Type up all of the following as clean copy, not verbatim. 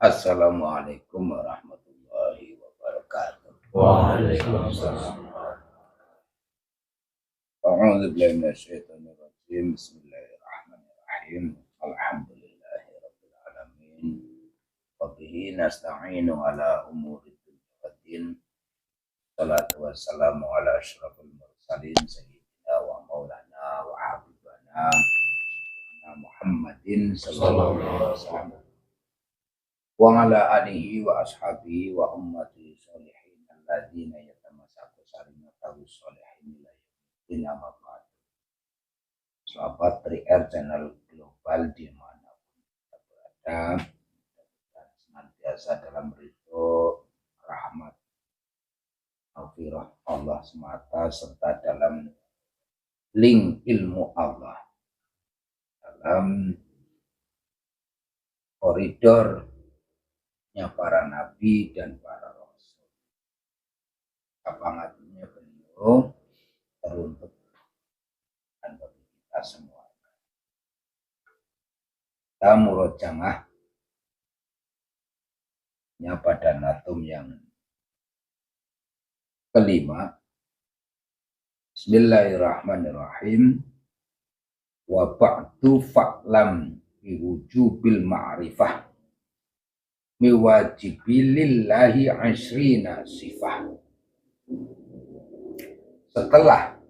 Assalamualaikum warahmatullahi wabarakatuh. Waalaikumsalam. A'udzu billahi minasyaitonir rajim. Bismillahirrahmanirrahim. Alhamdulillahirabbil alamin. Wa bihi nasta'inu ala umuri dunya waddin. Shalatu wassalamu ala asyrafil mursalin sayyidina wa maulana wa habibana Muhammadin sallallahu alaihi wasallam. Wa ala alihi wa ashabihi wa ummati sholihin alladzina yatamassaku sarimatahu sholihin ila maqad. Sahabat 3R channel global dimanapun kita berada, dan senantiasa dalam ridho, rahmat, maghfirah Allah semata, serta dalam link ilmu Allah, dalam koridornya para nabi dan para rasul. Kapangatnya beliau teruntuk dan bagi kita semua. Kita murojaahnya pada natum yang kelima. Bismillahirrahmanirrahim. Wa ba'du fa'lam biwujubil ma'rifah miwajibilillahi ashrina sifah. Setelah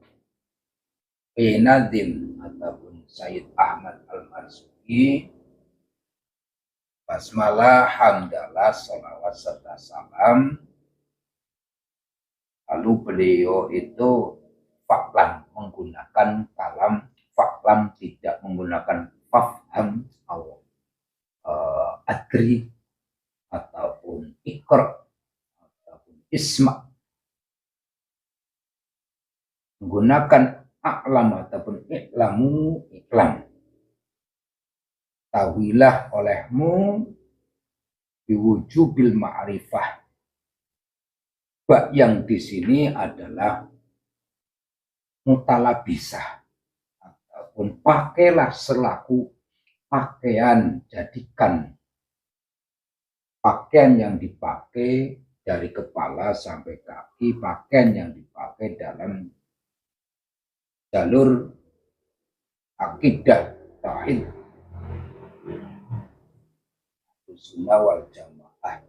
Nadim ataupun Sayyid Ahmad Al-Marzuki basmalah, hamdalah, salawat serta salam, lalu beliau itu fa'lam menggunakan kalam fa'lam, tidak menggunakan fafham atau adri ataupun ikra ataupun isma, menggunakan a'lam ataupun i'lamu, iklam. Tahuilah olehmu biwujubil ma'rifah. Bak yang di sini adalah mutalabisah ataupun pakailah selaku pakaian, jadikan pakaian yang dipakai dari kepala sampai kaki, pakaian yang dipakai dalam jalur akidah tauhid sunnah wal jamaah.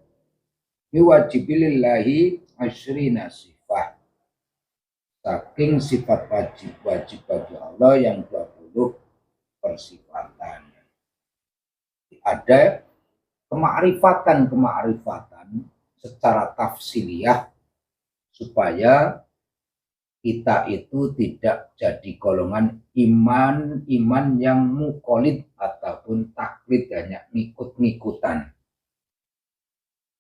Biwajibilillahi asyrina sifah. Saking sifat wajib bagi Allah yang 20 persifatan. Ada kemakrifatan secara tafsiliyah supaya kita itu tidak jadi golongan iman yang muqallid ataupun taklid, hanya ngikut-ngikutan.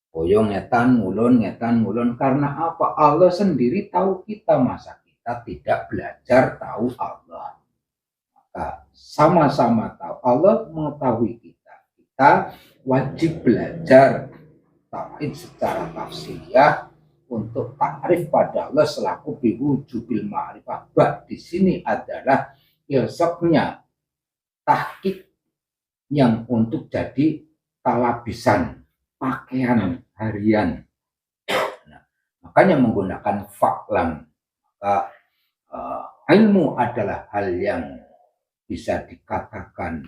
Boyong ngetan ngulun, karena apa? Allah sendiri tahu kita, masa kita tidak belajar tahu Allah? Maka sama-sama tahu Allah mengetahui kita. Kita wajib belajar tauhid secara tafsiliyah untuk takrif pada Allah selaku biwujubil ma'rifah. Bak di sini adalah ilsoknya tahqiq yang untuk jadi talabisan, pakaian harian. Nah, makanya menggunakan fa'lam. Maka ilmu adalah hal yang bisa dikatakan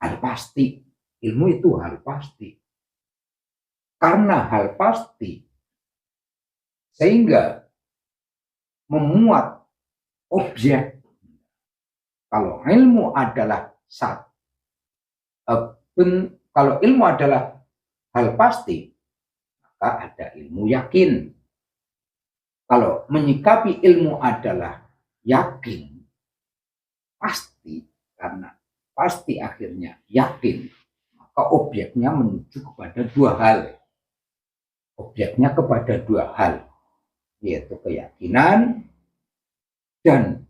hal pasti. Ilmu itu hal pasti. Karena hal pasti sehingga memuat objek. Kalau ilmu adalah kalau ilmu adalah hal pasti, maka ada ilmu yakin. Kalau menyikapi ilmu adalah yakin, pasti, karena pasti akhirnya yakin, maka objeknya menuju kepada dua hal. Objeknya kepada dua hal, yaitu keyakinan dan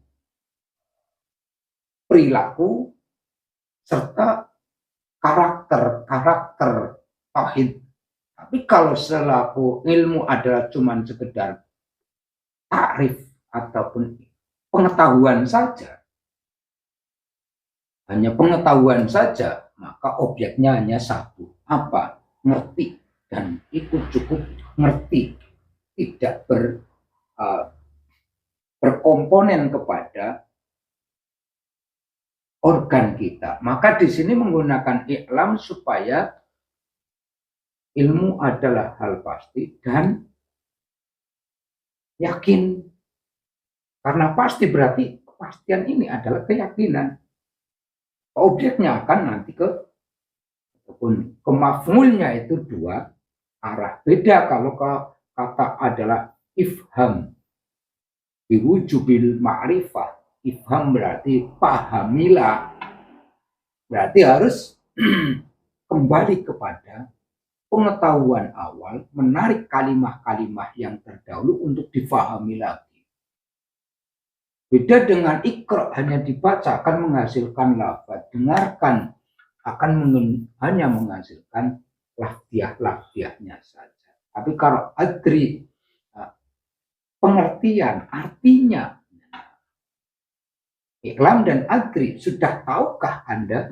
perilaku serta karakter tauhid. Tapi kalau selaku ilmu adalah cuman sekedar takrif ataupun pengetahuan saja, hanya pengetahuan saja, maka objeknya hanya satu. Apa? ngerti dan itu cukup ngerti, tidak berkomponen kepada organ kita. Maka di sini menggunakan iklam supaya ilmu adalah hal pasti dan yakin. Karena pasti berarti kepastian ini adalah keyakinan. Objeknya akan nanti ataupun ke maf'ulnya itu dua arah. Beda kalau kata adalah ifham biwujubil ma'rifah. Ifham berarti pahamilah. Berarti harus kembali kepada pengetahuan awal, menarik kalimah-kalimah yang terdahulu untuk difahami lagi. Beda dengan ikra, hanya dibaca akan menghasilkan lafaz, dengarkan akan hanya menghasilkan lafziah-lafziahnya saja. Tapi kalau adri, pengertian, artinya, iklam dan adri, sudah tahukah Anda?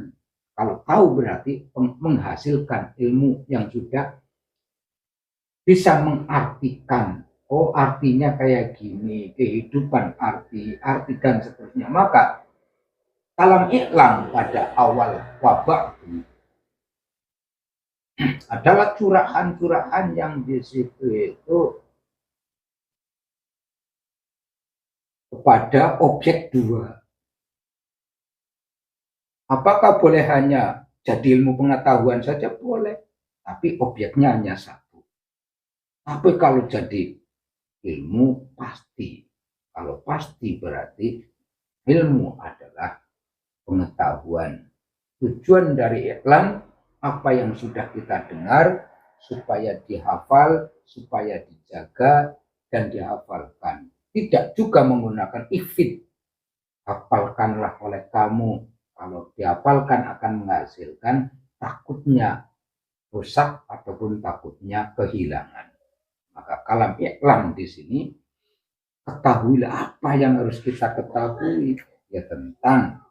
Kalau tahu berarti menghasilkan ilmu yang sudah bisa mengartikan. Oh, artinya kayak gini, kehidupan arti dan seterusnya. Maka dalam iklam pada awal wabah adalah curahan-curahan yang di situ itu kepada objek dua. Apakah boleh hanya jadi ilmu pengetahuan saja? Boleh. Tapi objeknya hanya satu. Tapi kalau jadi ilmu pasti. Kalau pasti berarti ilmu adalah pengetahuan. Tujuan dari iklam, apa yang sudah kita dengar, supaya dihafal, supaya dijaga, dan dihafalkan. Tidak juga menggunakan ifid. Hafalkanlah oleh kamu. Kalau dihafalkan akan menghasilkan takutnya rusak ataupun takutnya kehilangan. Maka kalam iklam di sini, ketahuilah apa yang harus kita ketahui, ya tentang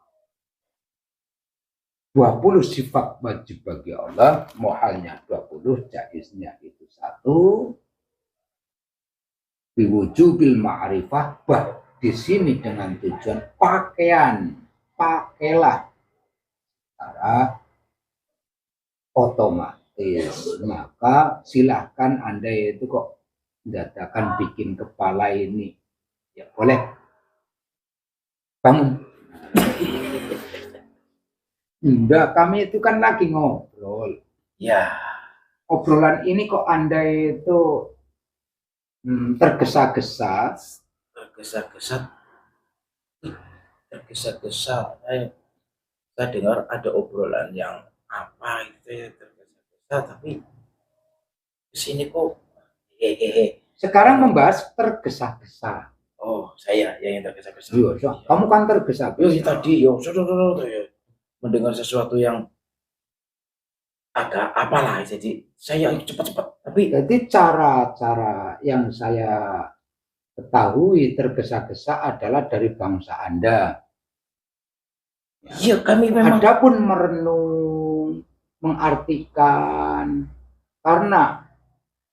20 sifat wajib bagi Allah, muhalnya 20, jaiznya itu 1. Biwujubil ma'rifah, di sini dengan tujuan pakaian. Pakailah secara otomatis. Maka silahkan Anda itu kok dadakan bikin kepala ini, ya boleh bangun. Enggak, kami itu kan lagi ngobrol. Ya. Obrolan ini kok Anda itu tergesa-gesa. Tergesa-gesa. Saya dengar ada obrolan yang apa itu ya, tergesa-gesa, tapi kesini kok Sekarang membahas tergesa-gesa. Oh, saya yang tergesa-gesa. Yo, kamu kan tergesa-gesa. Yo, tadi mendengar sesuatu yang agak apalah, jadi saya cepat-cepat. Tapi jadi cara yang saya ketahui tergesa-gesa adalah dari bangsa Anda. Iya, kami memang. Adapun merenung, mengartikan, karena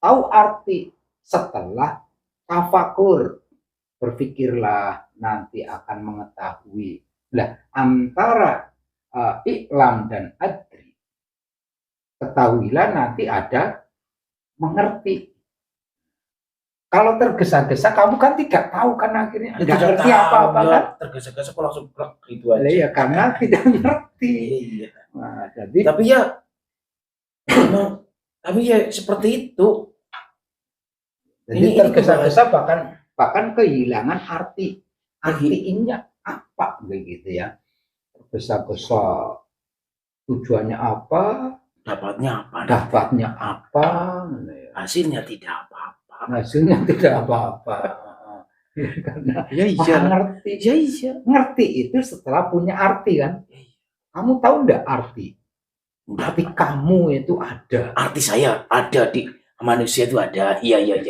tahu arti setelah tafakur, berpikirlah nanti akan mengetahui. Nah, antara iklam dan adri, ketahuilah nanti ada mengerti. Kalau tergesa-gesa kamu kan tidak tahu kan akhirnya tidak ngerti apa-apa kan? Tergesa-gesa kok langsung gitu aja. Ya karena tidak ngerti. Iya. Nah, jadi tapi ya seperti itu. Jadi tergesa-gesa bahkan kehilangan arti. Artinya apa begitu ya? Tergesa-gesa tujuannya apa? Dapatnya apa? Hasilnya tidak apa-apa. Karena iya. Ngerti. Iya. Ngerti itu setelah punya arti kan? Kamu tahu enggak arti? Arti kamu itu ada. Arti saya ada di manusia itu ada. Iya.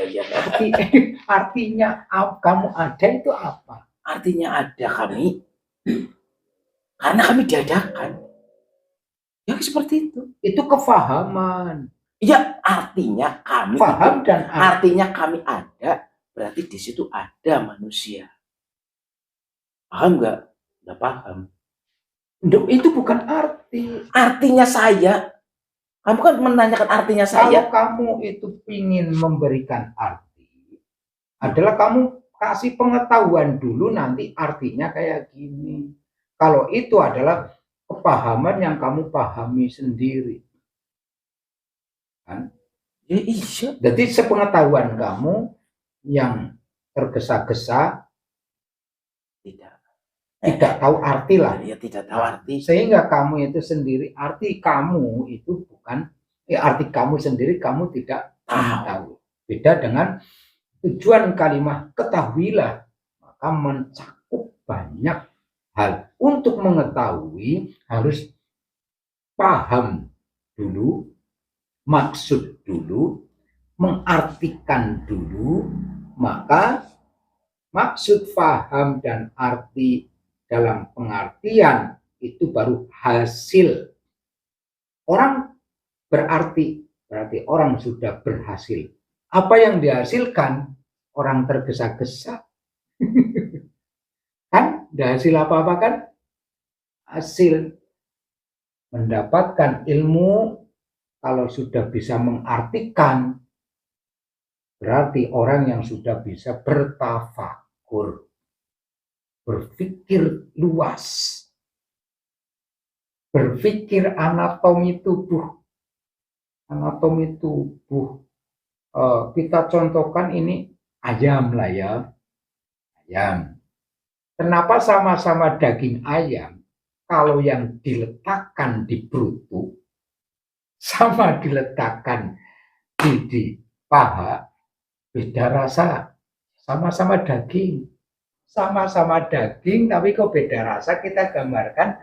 Artinya kamu ada itu apa? Artinya ada kami. Karena kami diadakan. Ya seperti itu. Itu kefahaman. Iya, artinya kami Paham itu, dan artinya kami ada, berarti di situ ada manusia. Paham nggak? Nggak paham. itu bukan arti. Artinya saya, kamu kan menanyakan artinya Kalau saya. kamu itu ingin memberikan arti, adalah kamu kasih pengetahuan dulu nanti artinya kayak gini. Kalau itu adalah kepahaman yang kamu pahami sendiri. Kan? Ya iya. Jadi sepengetahuan kamu yang tergesa-gesa tidak tahu arti lah. Ya tidak tahu arti. Sehingga kamu itu sendiri, arti kamu itu bukan, arti kamu sendiri kamu tidak tahu. Beda dengan tujuan kalimat ketahuilah, maka mencakup banyak hal. Untuk mengetahui harus paham dulu, maksud dulu, mengartikan dulu, maka maksud, paham, dan arti dalam pengertian itu baru hasil. Orang berarti orang sudah berhasil. Apa yang dihasilkan? Orang tergesa-gesa. Kan? Hasil apa-apa kan? Hasil mendapatkan ilmu. Kalau sudah bisa mengartikan, berarti orang yang sudah bisa bertafakur, berpikir luas, berpikir anatomi tubuh. Anatomi tubuh. Kita contohkan ini ayam lah ya. Ayam. Kenapa sama-sama daging ayam? Kalau yang diletakkan di brutu, sama diletakkan di paha, beda rasa. Sama-sama daging. Sama-sama daging, tapi kok beda rasa. Kita gambarkan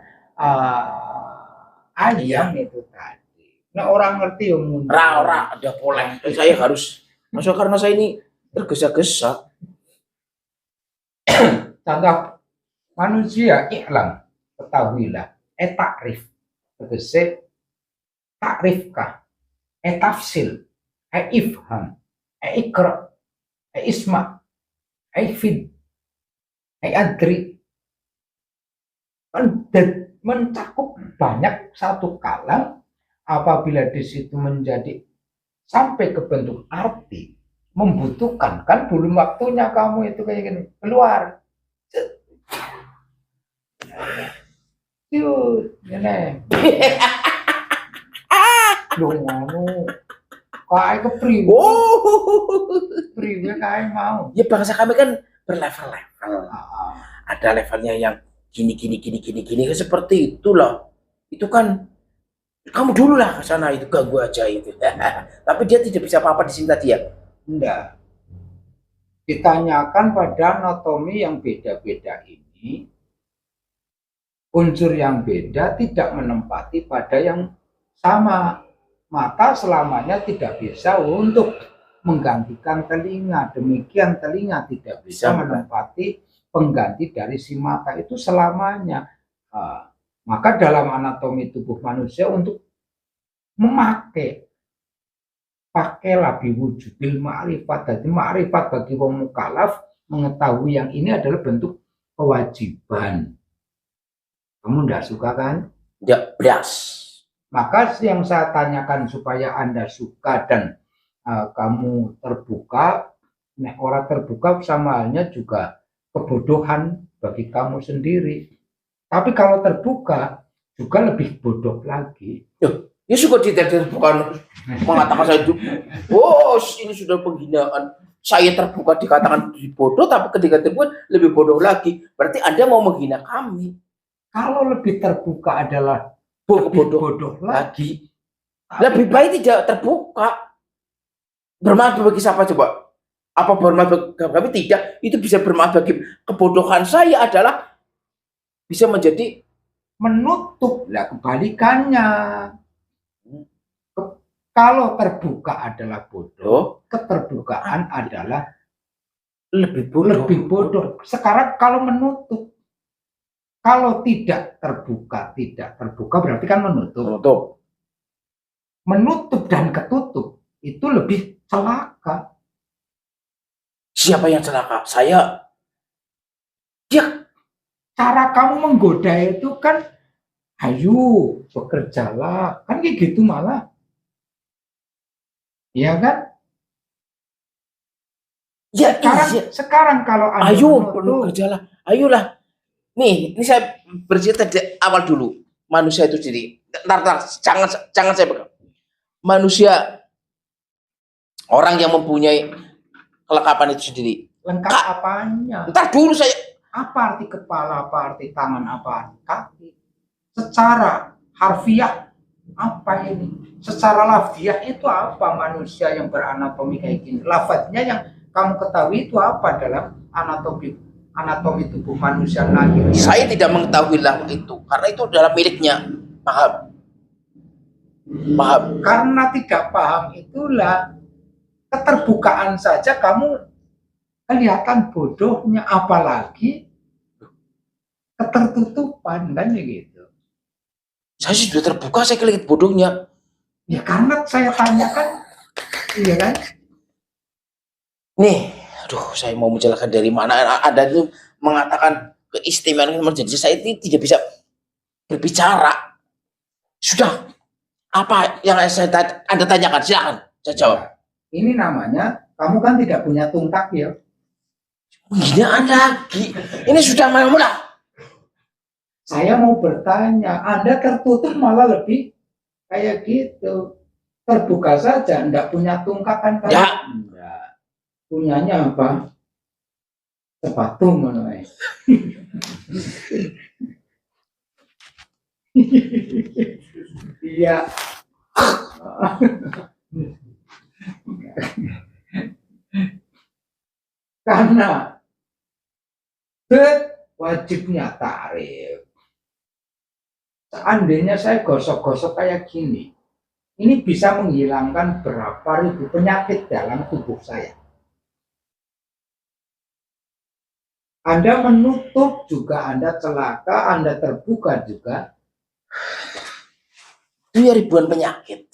ayam itu tadi. Nah, orang ngerti yang Ora ada boleh. Saya harus, masa karena saya ini tergesa-gesa. Contoh manusia, iklam, ketahuilah, takrif, tegese takrifkah, tafsil, ifham, ikra, isma, fid, adri. Mencakup banyak satu kalam. Apabila di situ menjadi sampai ke bentuk arti, membutuhkan, kan belum waktunya kamu itu kayak gini keluar. Yuk, ini. Lu ngono. Kayak kepriwe. Priwe kayak mau. Ya bangsa kami kan berlevel-level. Ada levelnya yang gini seperti itulah. Itu kan kamu dulu lah ke sana, itu ganggu aja itu. Tapi dia tidak bisa apa-apa di sini tadi ya. Enggak. Ditanyakan pada anatomi yang beda-beda ini, unsur yang beda tidak menempati pada yang sama, maka selamanya tidak bisa untuk menggantikan telinga. Demikian telinga tidak bisa menempati pengganti dari si mata itu selamanya. Maka dalam anatomi tubuh manusia untuk memakai, pakailah biwujudil ma'rifat. Jadi ma'rifat bagi wong mukallaf mengetahui yang ini adalah bentuk kewajiban. Kamu tidak suka kan? Tidak, beras. Maka yang saya tanyakan supaya Anda suka dan kamu terbuka, nek orang terbuka sama halnya juga kebodohan bagi kamu sendiri. Tapi kalau terbuka juga lebih bodoh lagi. Ya suka terbuka mengatakan saya itu, ini sudah penghinaan. Saya terbuka dikatakan bodoh, tapi ketika terbuka lebih bodoh lagi. Berarti Anda mau menghina kami. Kalau lebih terbuka adalah bodoh lagi. Lebih baik tidak terbuka. Bermanfaat bagi siapa coba? Apa bermanfaat bagi kami? Tidak. Itu bisa bermanfaat bagi kebodohan saya adalah bisa menjadi menutup. Lah kebalikannya. Kalau terbuka adalah bodoh, keterbukaan adalah lebih bodoh. Sekarang kalau menutup, kalau tidak terbuka berarti kan menutup. menutup dan ketutup itu lebih celaka. Siapa yang celaka? Saya. Ya, Cara kamu menggoda itu kan, ayo bekerjalah, kan kayak gitu malah. Iya kan? ya Sekarang, iya. sekarang kalau Anda Ayo, perlu menutup, kerjalah. Ayolah. Nih, ini saya bercerita dari awal dulu. Manusia itu sendiri. Ntar, jangan saya pegang. Manusia, orang yang mempunyai kelengkapan itu sendiri. lengkap Kak, apanya? ntar dulu saya. Apa arti kepala, apa arti tangan, apa arti kaki? Secara harfiah, apa ini? Secara lafziah itu apa manusia yang beranatomi kayak gini? Lafaznya yang kamu ketahui itu apa dalam anatomi tubuh manusia lahir? Saya tidak mengetahui lah itu, karena itu adalah miliknya. Paham? Paham? Karena tidak paham itulah keterbukaan saja kamu kelihatan bodohnya, apalagi ketertutupan kan gitu. Saya sudah terbuka, saya kelihatan bodohnya. Ya karena saya tanyakan, iya kan? Nih, aduh, saya mau menjelaskan dari mana ada itu mengatakan keistimewaan menjadi saya ini tidak bisa berbicara. Sudah, apa yang Anda tanyakan? Silakan, saya jawab. Ini namanya kamu kan tidak punya tungkak ya. Gini Anda lagi. Ini sudah mana? Saya mau bertanya, Anda tertutup malah lebih kayak gitu. Terbuka saja, enggak punya tungkak kan? Ya. Enggak. Punyanya apa? Sepatu mana? Iya. Karena wajibnya tarif. Seandainya saya gosok-gosok kayak gini, ini bisa menghilangkan berapa ribu penyakit dalam tubuh saya. Anda menutup juga, Anda celaka, Anda terbuka juga. Itu ya ribuan penyakit.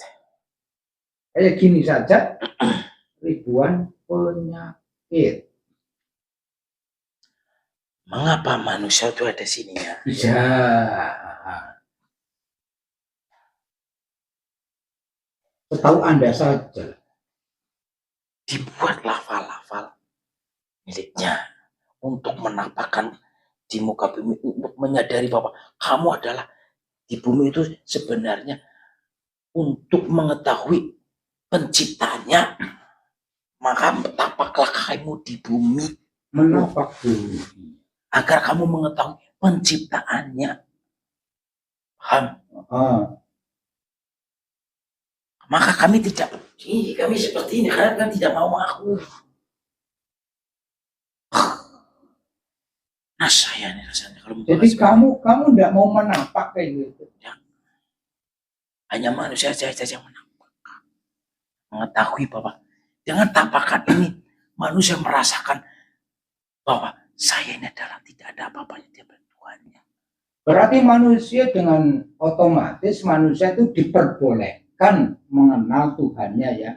Kayak gini saja, ribuan penyakit. Mengapa manusia itu ada sininya? Ya. Setahu Anda saja. Dibuat lafal-lafal miliknya untuk menampakkan di muka bumi, untuk menyadari bahwa kamu adalah di bumi itu sebenarnya untuk mengetahui penciptanya. Maka tapaklah kamu di bumi. Menapak bumi. Agar kamu mengetahui penciptaannya. Paham? Maka kami seperti ini karena kami tidak mau mengaku. Nah saya nih rasanya kalau jadi kamu tidak mau menapak kayak gitu. Ya. Hanya manusia saja yang menapak, mengetahui bahwa dengan tapakan ini manusia merasakan bahwa saya ini adalah tidak ada apa-apanya di hadapan Tuhannya. Berarti manusia dengan otomatis manusia itu diperbolehkan mengenal Tuhannya ya,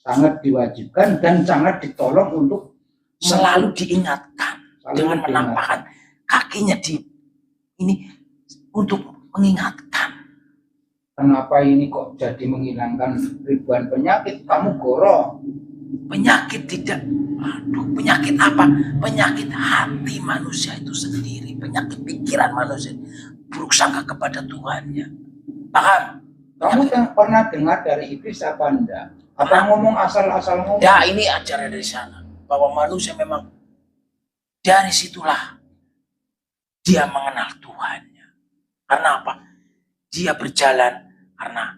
sangat diwajibkan dan sangat ditolong untuk selalu diingatkan dengan menampakkan kakinya di ini untuk mengingatkan. Kenapa ini kok jadi menghilangkan ribuan penyakit? Kamu goro. Penyakit tidak. Aduh, penyakit apa? Penyakit hati manusia itu sendiri. Penyakit pikiran manusia. Buruk sangka kepada Tuhannya. Paham? Kamu pernah dengar dari iblis apa enggak? Apa ngomong asal-asal ngomong? Ya, ini ajaran dari sana. Bahwa manusia memang dari situlah dia mengenal Tuhannya. Karena apa? Dia berjalan karena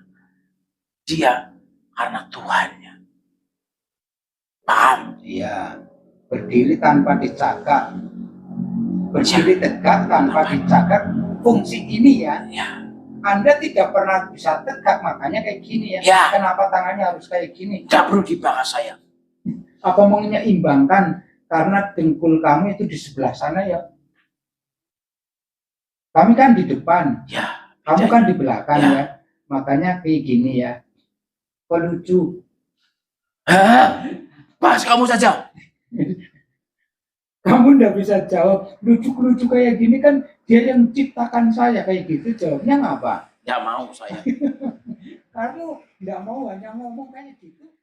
Tuhannya. Paham? Iya. Berdiri tanpa dicakar. Berdiri tegak tanpa dicakar. Fungsi ini ya. Anda tidak pernah bisa tegak, makanya kayak gini ya. Kenapa tangannya harus kayak gini? Tidak perlu dibahas saya. Apa mau menyeimbangkan karena dengkul kamu itu di sebelah sana ya. Kami kan di depan. Ya. Kamu kan di belakang ya. Makanya kayak gini ya. Kok lucu? Hah? Bahas kamu saja. Kamu nggak bisa jawab. Lucu-lucu kayak gini kan dia yang ciptakan saya kayak gitu. Jawabnya ngapa? Ya mau saya. Kamu nggak mau hanya ngomong kayak gitu.